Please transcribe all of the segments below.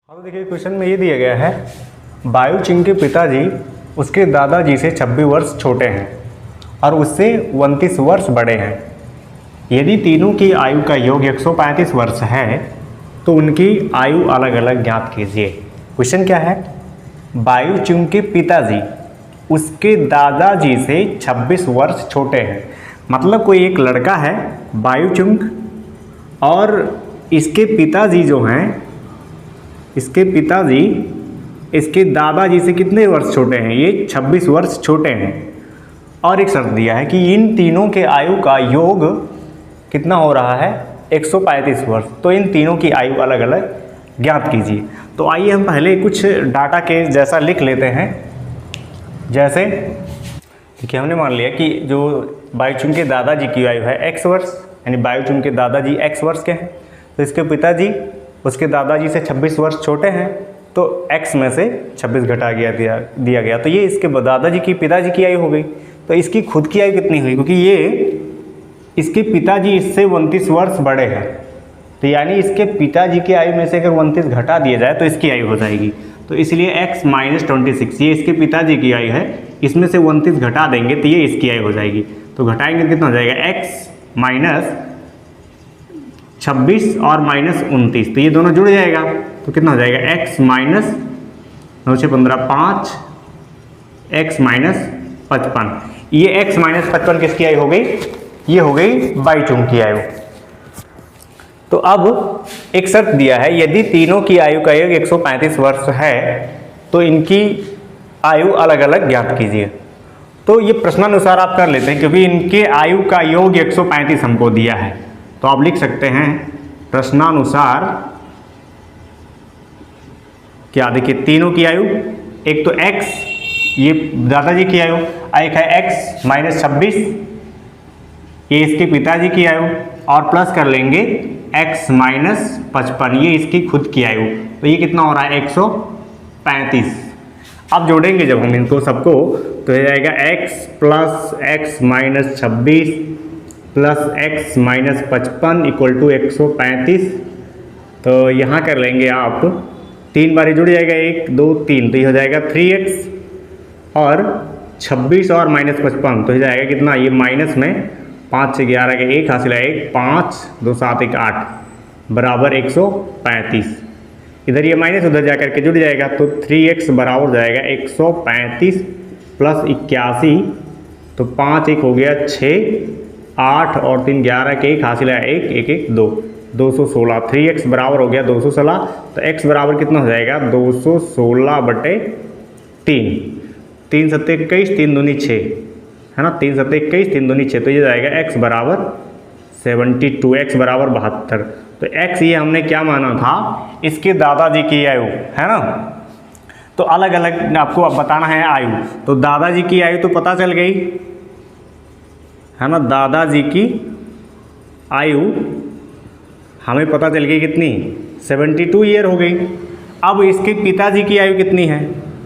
अब देखिए क्वेश्चन में ये दिया गया है बायू चिंग के पिताजी उसके दादाजी से 26 वर्ष छोटे हैं और उससे 29 वर्ष बड़े हैं। यदि तीनों की आयु का योग 135 वर्ष है तो उनकी आयु अलग अलग ज्ञात कीजिए। क्वेश्चन क्या है, बायू चिंग के पिताजी उसके दादाजी से 26 वर्ष छोटे हैं। मतलब कोई एक लड़का है बायू चिंग और इसके पिताजी जो हैं, इसके पिताजी इसके दादाजी से कितने वर्ष छोटे हैं, ये 26 वर्ष छोटे हैं। और एक शर्त दिया है कि इन तीनों के आयु का योग कितना हो रहा है 135 वर्ष। तो इन तीनों की आयु अलग अलग ज्ञात कीजिए। तो आइए हम पहले कुछ डाटा के जैसा लिख लेते हैं। जैसे देखिए हमने मान लिया कि जो बायू चिंग के दादाजी की आयु है x वर्ष, यानी बायू चिंग के दादाजी x वर्ष के हैं, तो इसके पिताजी उसके दादाजी से 26 वर्ष छोटे हैं, तो x में से 26 घटा दिया गया, तो ये इसके दादाजी की पिताजी की आयु हो गई। तो इसकी खुद की आयु कितनी हुई, क्योंकि ये इसके पिताजी इससे 29 वर्ष बड़े हैं, तो यानी इसके पिताजी की आयु में से अगर 29 घटा दिया जाए तो इसकी आयु हो जाएगी। तो इसलिए x माइनस 26 ये इसके पिताजी की आयु है, इसमें से 29 घटा देंगे तो ये इसकी आयु हो जाएगी। तो घटाएंगे कितना हो जाएगा, x माइनस 26 और माइनस 29, तो ये दोनों जुड़ जाएगा तो कितना हो जाएगा x माइनस 9 से 15 5, x माइनस 55। ये x माइनस 55 किसकी आयु हो गई, ये हो गई बायू चिंग की आयु। तो अब एक शर्त दिया है, यदि तीनों की आयु का योग 135 वर्ष है तो इनकी आयु अलग अलग ज्ञात कीजिए। तो ये प्रश्नानुसार आप कर लेते हैं, क्योंकि इनके आयु का योग 135 हमको दिया है, तो आप लिख सकते हैं प्रश्नानुसार क्या। देखिए तीनों की आयु, एक तो x ये दादाजी की आयु, एक है x माइनस 26 ये इसके पिताजी की आयु, और प्लस कर लेंगे x माइनस 55 ये इसकी खुद की आयु। तो ये कितना हो रहा है 135। अब जोड़ेंगे जब हम इनको सबको तो हो जाएगा x plus x minus 26 plus x minus 55 equal to 135। तो यहाँ कर लेंगे आप, 3 बार जुड़ जाएगा 1 2 3, तो ये हो जाएगा 3x और 26 और माइनस 55 तो हो जाएगा कितना, ये माइनस में 5 से 11 के 1 हासिल है 1 5 2 7 1 8 बराबर 135। इधर ये माइनस उधर जा करके जुड़ जाएगा तो 3x बराबर हो जाएगा 135 प्लस 81, तो 5 1 हो गया 6 8 और 3 11 के 1 हासिल है 1 1 1 2 216। 3x बराबर हो गया 216, तो x बराबर कितना हो जाएगा 216 बटे 3, 3 सत्ते 21 3 दूनी 6 है ना, 3 सत्ते 21 3 दूनी 6, तो ये जाएगा x बराबर 72, x बराबर 72। तो x ये हमने क्या माना था, इसके दादाजी की आयु है ना। तो अलग अलग आपको अब बताना है आयु। तो दादाजी की आयु तो पता चल गई है ना, दादाजी की आयु हमें पता चल गई कितनी 72 ईयर हो गई। अब इसके पिताजी की आयु कितनी है,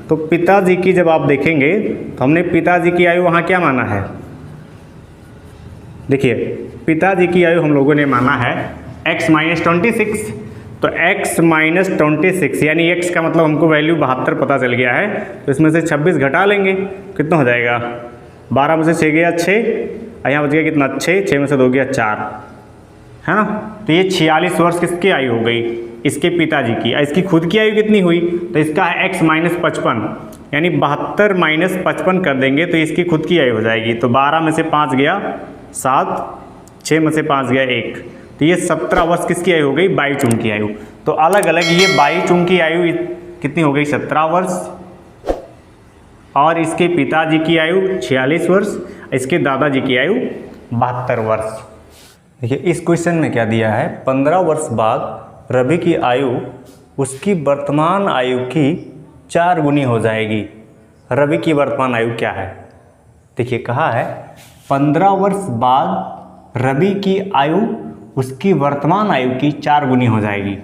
तो पिताजी की जब आप देखेंगे तो हमने पिताजी की आयु वहाँ क्या माना है, देखिए पिताजी की आयु हम लोगों ने माना है x माइनस 26। तो x माइनस 26 यानी x का मतलब हमको वैल्यू 72 पता चल गया है, तो इसमें से 26 घटा लेंगे कितना हो जाएगा, 12 में से 6 गया 6 और यहाँ बच गया कितना 6 में से 2 गया 4 है ना। तो ये 46 वर्ष किसकी आयु हो गई, इसके पिताजी की। इसकी खुद की आयु कितनी हुई, तो इसका है x माइनस 55 यानी 72 माइनस 55 कर देंगे तो इसकी खुद की आयु हो जाएगी। तो 12 में से 5 गया 7, 6 में से 5 गया 1, तो ये 17 वर्ष किसकी आयु हो गई, बायू चिंग की आयु। तो अलग अलग ये बायू चिंग की आयु कितनी हो गई 17 वर्ष, और इसके पिताजी की आयु 46 वर्ष, इसके दादाजी की आयु 72 वर्ष। देखिए इस क्वेश्चन में क्या दिया है, 15 वर्ष बाद रवि की आयु उसकी वर्तमान आयु की 4 गुनी हो जाएगी। रवि की वर्तमान आयु क्या है, देखिए कहा है 15 वर्ष बाद रवि की आयु उसकी वर्तमान आयु की 4 गुनी हो जाएगी।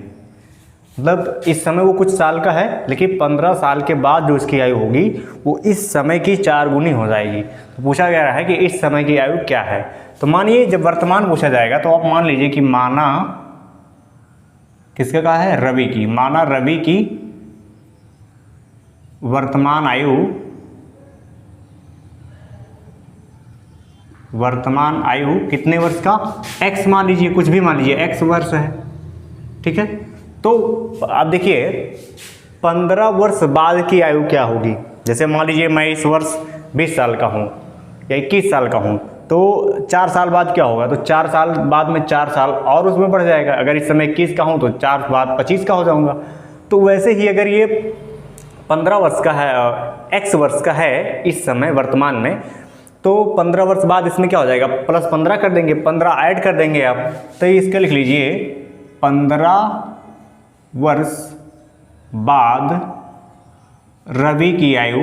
मतलब इस समय वो कुछ साल का है, लेकिन 15 साल के बाद जो उसकी आयु होगी वो इस समय की 4 गुनी हो जाएगी। तो पूछा गया है कि इस समय की आयु क्या है। तो मानिए जब वर्तमान पूछा जाएगा तो आप मान लीजिए कि माना किसका कहा है? रवि की। माना रवि की वर्तमान आयु कितने वर्ष का? x मान लीजिए, कुछ भी मान लीजिए, x वर्ष है, ठीक है। तो आप देखिए 15 वर्ष बाद की आयु क्या होगी। जैसे मान लीजिए मैं इस वर्ष 20 साल का हूँ या 21 साल का हूँ, तो 4 साल बाद क्या होगा? तो 4 साल बाद में 4 साल और उसमें बढ़ जाएगा। अगर इस समय 21 का हूँ तो 4 बाद 25 का हो जाऊँगा। तो वैसे ही अगर ये 15 वर्ष का है, x वर्ष का है इस समय वर्तमान में, तो 15 वर्ष बाद इसमें क्या हो जाएगा? प्लस 15 कर देंगे, 15 ऐड कर देंगे आप। तो इसका लिख लीजिए 15 वर्ष बाद रवि की आयु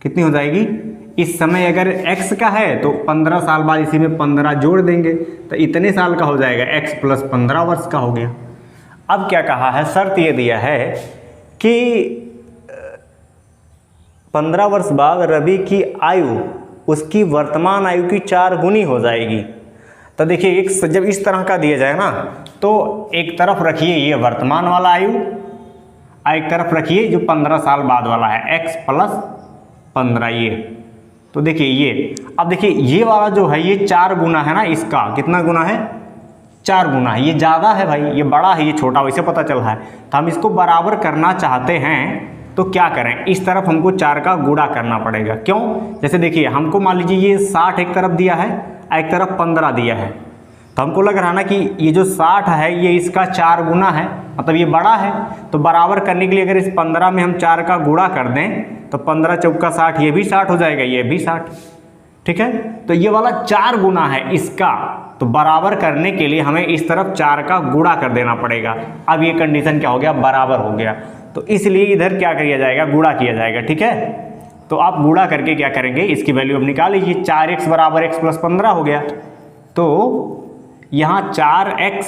कितनी हो जाएगी? इस समय अगर x का है तो 15 साल बाद इसी में 15 जोड़ देंगे तो इतने साल का हो जाएगा, x प्लस 15 वर्ष का हो गया। अब क्या कहा है? शर्त ये दिया है कि 15 वर्ष बाद रवि की आयु उसकी वर्तमान आयु की 4 गुनी हो जाएगी। तो देखिए जब इस तरह का दिया जाए ना, तो एक तरफ रखिए ये वर्तमान वाला आयु, एक तरफ रखिए जो 15 साल बाद वाला है x प्लस 15 ये। तो देखिए ये, अब देखिए ये वाला जो है ये 4 गुना है ना, इसका कितना गुना है? 4 गुना है। ये ज़्यादा है भाई, ये बड़ा है, ये छोटा, वैसे पता चल रहा है। तो हम इसको बराबर करना चाहते हैं तो क्या करें? इस तरफ हमको 4 का गुणा करना पड़ेगा। क्यों? जैसे देखिए हमको मान लीजिए ये 60 एक तरफ दिया है, एक तरफ 15 दिया है, तो हमको लग रहा है ना कि ये जो 60 है ये इसका 4 गुना है, मतलब ये बड़ा है। तो बराबर करने के लिए अगर इस 15 में हम 4 का गुणा कर दें तो 15 चौका 60, ये भी 60 हो जाएगा, ये भी 60, ठीक है। तो ये वाला 4 गुना है इसका, तो बराबर करने के लिए हमें इस तरफ 4 का गुणा कर देना पड़ेगा। अब ये कंडीशन क्या हो गया? बराबर हो गया। तो इसलिए इधर क्या किया जाएगा? गुणा किया जाएगा, ठीक है। तो आप गुणा करके क्या करेंगे? इसकी वैल्यू अब निकाल लीजिए। 4x बराबर x प्लस 15 हो गया। तो यहाँ 4x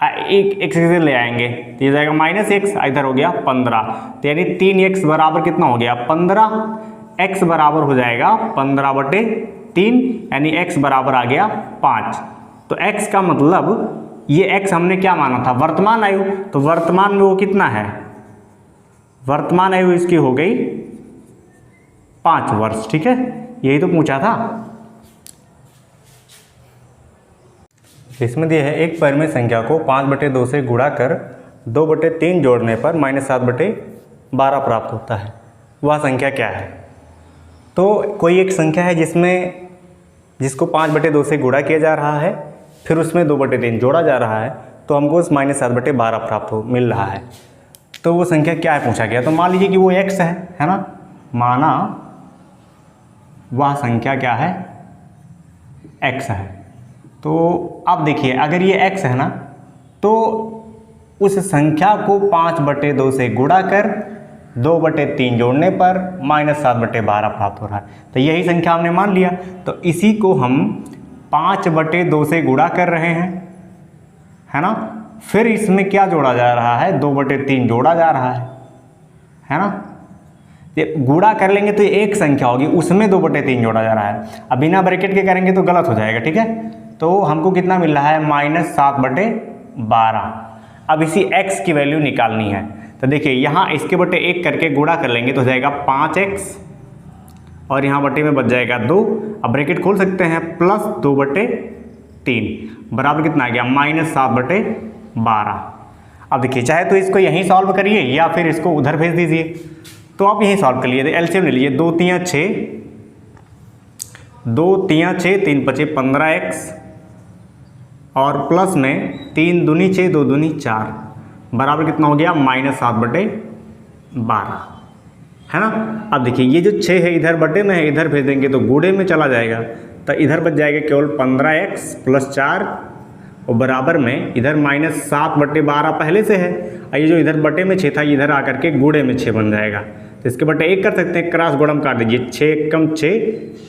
एक से ले आएंगे तो ये जाएगा -x, इधर हो गया 15, तो यानी 3x बराबर कितना हो गया? 15। x बराबर हो जाएगा 15/3, यानी x बराबर आ गया 5। तो x का मतलब ये x हमने क्या माना था? वर्तमान आयु। तो वर्तमान में वो कितना है? वर्तमान आयु इसकी हो गई 5 वर्ष, ठीक है। यही तो पूछा था। इसमें दिया है एक परिमेय संख्या को 5/2 से गुणा कर 2/3 जोड़ने पर -7/12 प्राप्त होता है। वह संख्या क्या है? तो कोई एक संख्या है जिसको 5/2 से गुणा किया जा रहा है, फिर उसमें 2/3 जोड़ा जा रहा है, तो हमको उस -7/12 प्राप्त मिल रहा है। तो वो संख्या क्या है पूछा गया। तो मान लीजिए कि वो x है ना। माना वह संख्या क्या है? x है। तो अब देखिए अगर ये x है ना, तो उस संख्या को 5/2 से गुणा कर 2/3 जोड़ने पर -7/12 प्राप्त हो रहा है। तो यही संख्या हमने मान लिया। तो इसी को हम 5/2 से गुणा कर रहे हैं, है ना। फिर इसमें क्या जोड़ा जा रहा है? 2/3 जोड़ा जा रहा है ना। ये गुणा कर लेंगे तो एक संख्या होगी, उसमें 2/3 जोड़ा जा रहा है। अब बिना ब्रैकेट के करेंगे तो गलत हो जाएगा, ठीक है। तो हमको कितना मिल रहा है? -7/12। अब इसी x की वैल्यू निकालनी है। तो देखिए यहाँ इसके बटे 1 करके गुणा कर लेंगे तो हो जाएगा 5x, और यहाँ बटे में बच जाएगा 2। अब ब्रैकेट खोल सकते हैं, प्लस 2/3 बराबर कितना आ गया? -7/12। अब देखिए चाहे तो इसको यहीं सॉल्व करिए या फिर इसको उधर भेज दीजिए। तो आप यहीं सॉल्व कर लीजिए। एलसीएम ले लीजिए। 2 3 6, 2 3 6, 3 5 15x, और प्लस में 3 दूनी 6, 2 दूनी 4 बराबर कितना हो गया? -7/12, है ना। अब देखिए ये जो 6 है इधर बटे में है, इधर भेज देंगे तो गुणे में चला जाएगा, तो इधर बच जाएगा केवल 15x + 4, और बराबर में इधर -7/12 पहले से है, और ये जो इधर बटे में 6 था इधर आकर के गुणे में 6 बन जाएगा। तो इसके बटे 1 कर सकते हैं, क्रॉस गुणम काट दीजिए। 6 कम 6,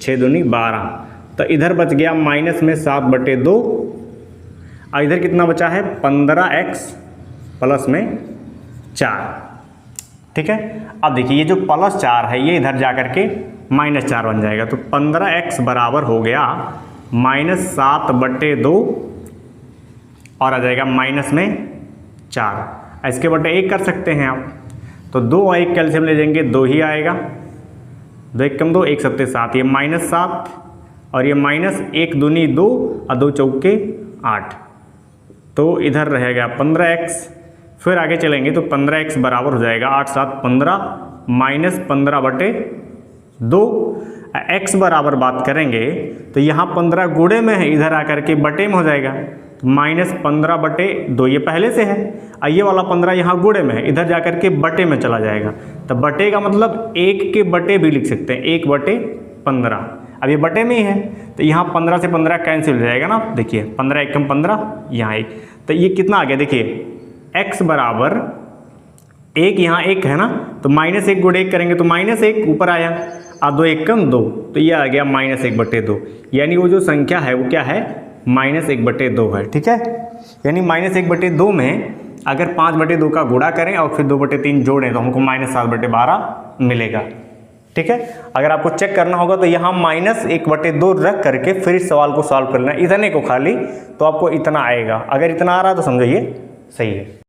6 दूनी 12, तो इधर बच गया माइनस में 7/2, और इधर कितना बचा है? 15x प्लस में 4, ठीक है। अब देखिए ये जो +4 है ये इधर जा कर के -4 बन जाएगा। तो 15x बराबर हो गया -7/2 और आ जाएगा माइनस में 4। इसके बटे 1 कर सकते हैं आप, तो 2 और 1 कैल्शियम ले जाएंगे 2 ही आएगा, 2 1 कम 2 1 7 7, ये -7 और ये -1 दूनी 2 और 2 चौके 8, तो इधर रहेगा 15x। फिर आगे चलेंगे तो 15x बराबर हो जाएगा 8 7 15 -15 बटे 2। x बराबर बात करेंगे तो यहाँ 15 गुणे में है, इधर आकर के बटे में हो जाएगा, तो -15 बटे 2 ये पहले से है, और ये वाला 15 यहाँ गुणे में है, इधर जाकर के बटे में चला जाएगा। तो बटे का मतलब 1 के बटे भी लिख सकते हैं, 1 बटे 15। अब ये बटे में ही है तो यहाँ 15 से 15 कैंसिल हो जाएगा ना, देखिए 15 1 कम 15, यहाँ 1, तो ये कितना आ गया देखिए x बराबर 1, यहाँ 1 है ना, तो -1 गुणे 1 करेंगे तो -1 ऊपर आया, और 2 1 कम 2, तो ये आ गया -1 बटे 2। यानी वो जो संख्या है वो क्या है, -1 बटे 2 है। ठीक है, यानी -1 बटे 2 में अगर 5 बटे 2 का गुणा करें और फिर 2 बटे 3 जोड़ें तो हमको -7 बटे 12 मिलेगा। ठीक है, अगर आपको चेक करना होगा तो यहाँ -1 बटे 2 रख करके फिर इस सवाल को सॉल्व करना है, इतने को खाली, तो आपको इतना आएगा। अगर इतना आ रहा है तो समझो ये सही है।